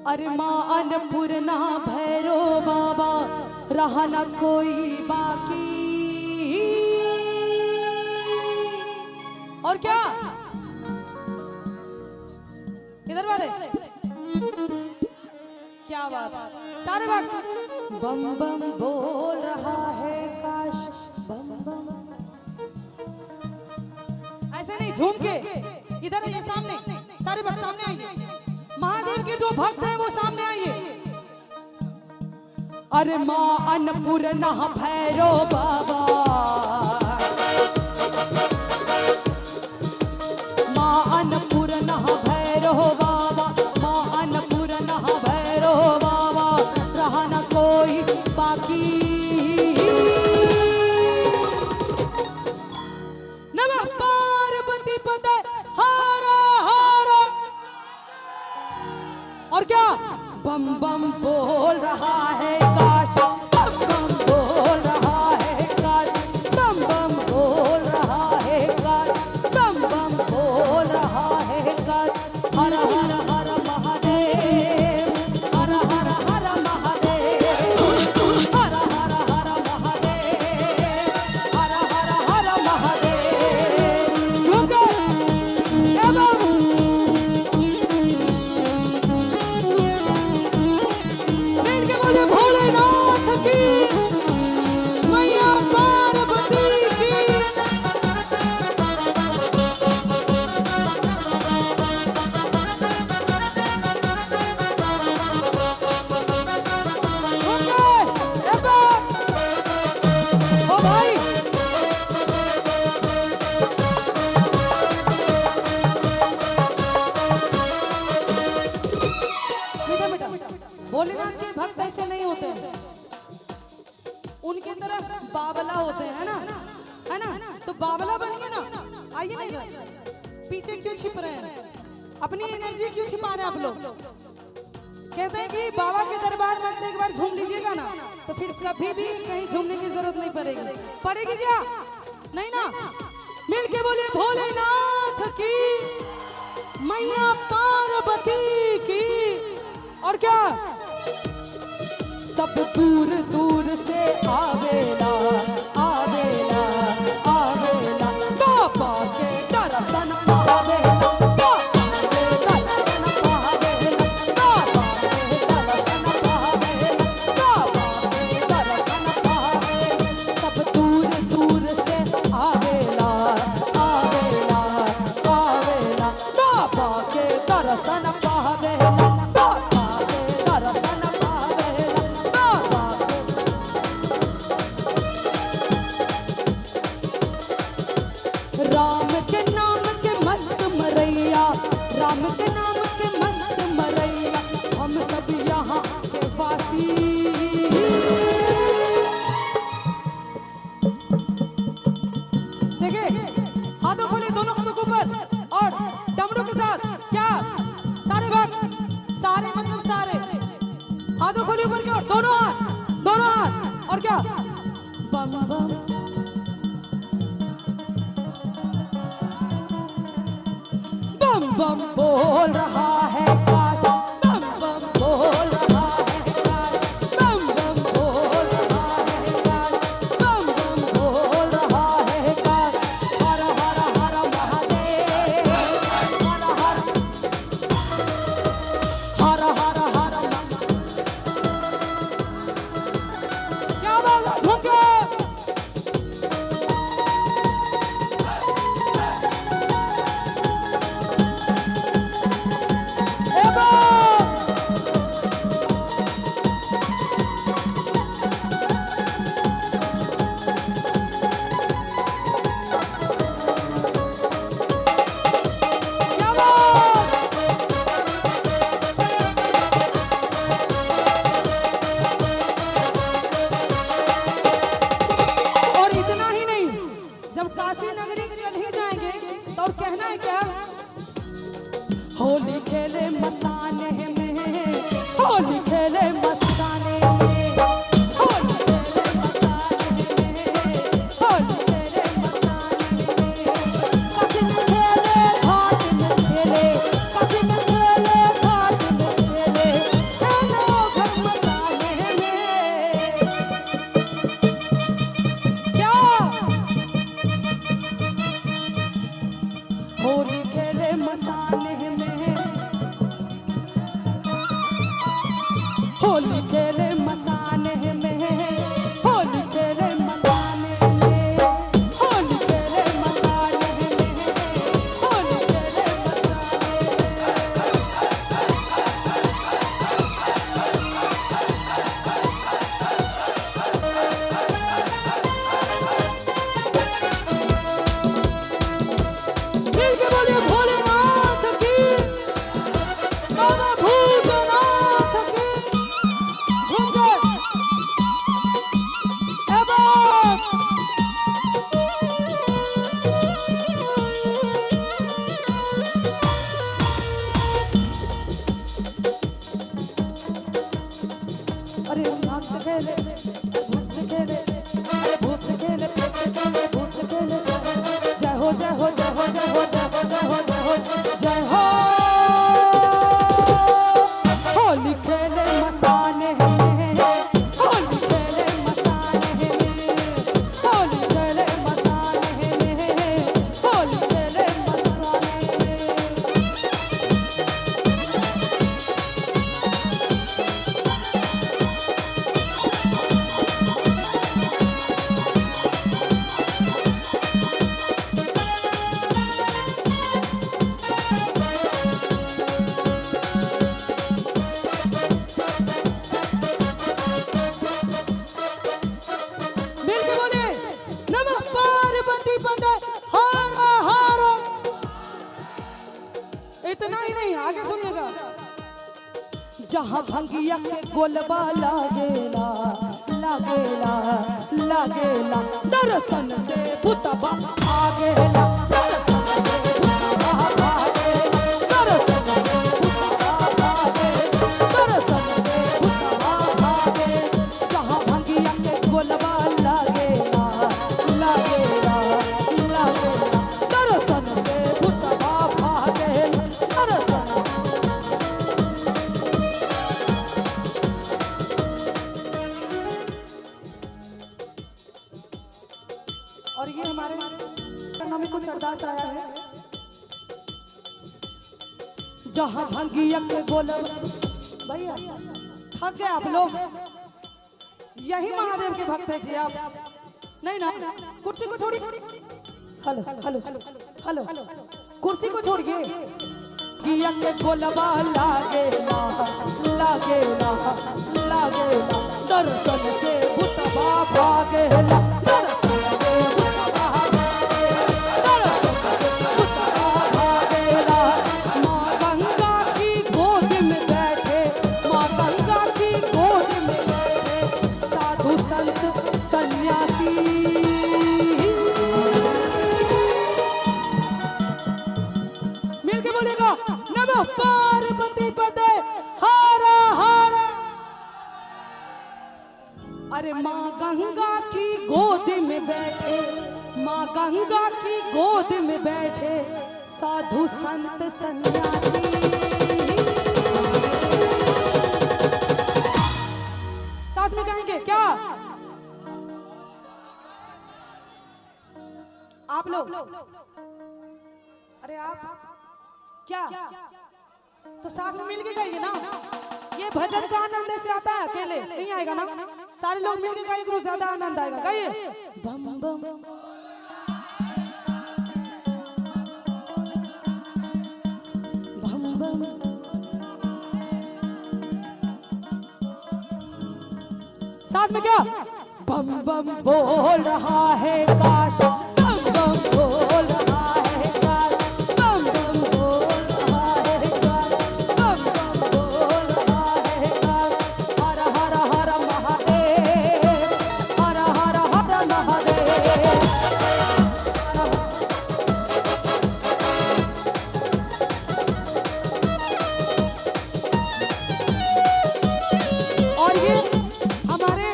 अरे माँ अन्नपूर्णा भैरो बाबा रहा न कोई बाकी। और क्या इधर वाले क्या बात, सारे वक्त बम बम बोल रहा है काश बम बम। ऐसे नहीं झूम के, इधर आइए सामने, सारे वक्त सामने आइए। महादेव के जो भक्त हैं वो सामने आइए। अरे माँ अन्नपूर्णा भैरो बाबा, माँ अन्नपूर्णा भैरो बाबा, माँ अन्नपूर्णा भैरो बाबा रहा न कोई बाकी। नमः पार्वती पते हर हर। और क्या बम बम बोल रहा है काश बम बम बोल रहा है काश बम बम बोल रहा है काश बम बम बोल रहा है काश। हर हर हर महादेव, हर हर हर महादेव, हर हर हर महादेव, हर हर हर महादेव। झुक एवं मिल के बोले भोलेनाथ की, मैया पार्वती की। ओ भाई भोलेनाथ के भक्त ऐसे नहीं होते हैं, उनके तरफ बाबला होते हैं ना, है ना? तो बाबला बनिए ना, आइए ना इधर। पीछे क्यों छिप रहे हैं, अपनी एनर्जी क्यों छिपा रहे हैं आप लोग? कहते हैं कि बाबा के दरबार में अगर एक बार झूम लीजिएगा ना तो फिर कभी भी कहीं झूमने की जरूरत नहीं पड़ेगी। पड़ेगी क्या? नहीं ना। मिल के बोलिए भोलेनाथ की, मैया पार्वती की। और क्या सब दूर दूर से आवेला आवेला आवेला बाबा के दर्शन पावेला, बाबा के दर्शन पावेला, बाबा के दर्शन पावेला, बाबा के दर्शन पावेला। सब दूर दूर से आवेला आवेला आवेला बाबा के दर्शन पावेला, बाबा के दर्शन पावेला, बाबा के। राम के नाम के मस्त मरैया, राम के नाम के मस्त मरैया, हम सब यहाँ के वासी। देखिए हाथों खोलिए, दोनों हाथों को ऊपर और डमरू के साथ। क्या सारे भक्त, सारे मतलब सारे हाथों खोलिए ऊपर की ओर, दोनों हाथ, दोनों हाथ। और क्या बम बम बम बम बोल रहा है काश बम बम बोल रहा है काश बम बम बोल रहा है काश बम बम बोल रहा है काश। हर हर हर महादेव, हर हर हर हर हर क्या बात है, झुके होली खेले मसाने में, होली खेले मस्ताने में, होली खेले मसाने में, होली खेले मस्ताने में। कसिन खेले घाट में खेले, कसिन खेले घाट में खेले, होली खेले मसाने में, होली खेले मसाने में, होली खेले मसाने में, होली खेले मसाने में। मिल के बोलिए भोलेनाथ की, बाबा भूतनाथ की। झूम के एबाक। अरे नाक से खेले, भूत से खेले, अरे भूत से खेले, प्रेत से खेले, भूत से खेले। जय हो जय हो जय हो जय हो जय हो जय हो जय हो जय हो। होली खेले मसाने में, होली खेले मसाने में, होली खेले मसाने में, होली खेले मसाने में। मिल के बोले नमः पार्वती पते हर हर। इतना ही नहीं, आगे सुनिएगा। जहाँ भंगिया के गोलबा लागेला लागेला लागेला, दर्शन से भूतबा आगेला, दर्शन से भूतबा भागेला, दर्शन से भूतबा भागेला, दर्शन से भूतबा भागेला। जहाँ भंगिया के गोलबा लागेला लागेला लागेला, दर्शन से भूतबा भागेला, दर्शन। और ये हमारे करना में कुछ अरदास आया है। जहाँ भंगिया के गोलब, भैया थक गए आप लोग, यही महादेव के भक्त है जी आप। नहीं ना, कुर्सी को छोड़िए। हेलो हेलो हेलो, कुर्सी को छोड़िए। गिया के गोलबा लागेला लागेला लागेला, दर्शन से भूतबा भागेला, दर्शन से भूतबा भागेला, दर्शन से भूतबा भागेला। माँ गंगा की गोद में बैठे, माँ गंगा की गोद में बैठे, साधु संत सन्यासी। मिल के बोलेगा नमः पार्वती पते हर हर। अरे माँ गंगा की गोद में बैठे, माँ गंगा की गोद में बैठे, साधु संत सन्यासी। साथ में कहेंगे क्या आप लोग? अरे आप क्या तो साथ में मिलके गाएंगे ना। ये भजन का आनंद ऐसे आता है, अकेले नहीं आएगा ना। सारे लोग मिलके गाएंगे तो ज्यादा आनंद आएगा। गाइए बम बम बम बम। साथ में क्या बम बम बोल रहा है काश, बम बम बोल रहा है काश, बम बम बोल रहा है काश, बम बम बोल रहा है काश। हर हर हर महादेव, हर हर हर महादेव। और ये हमारे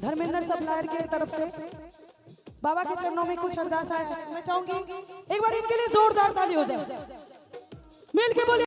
धर्मेंद्र सप्लायर की तरफ से बाबा के चरणों में कुछ अरदास है। मैं चाहूंगी एक बार इनके लिए जोरदार ताली हो जाए। मिल के बोलिए।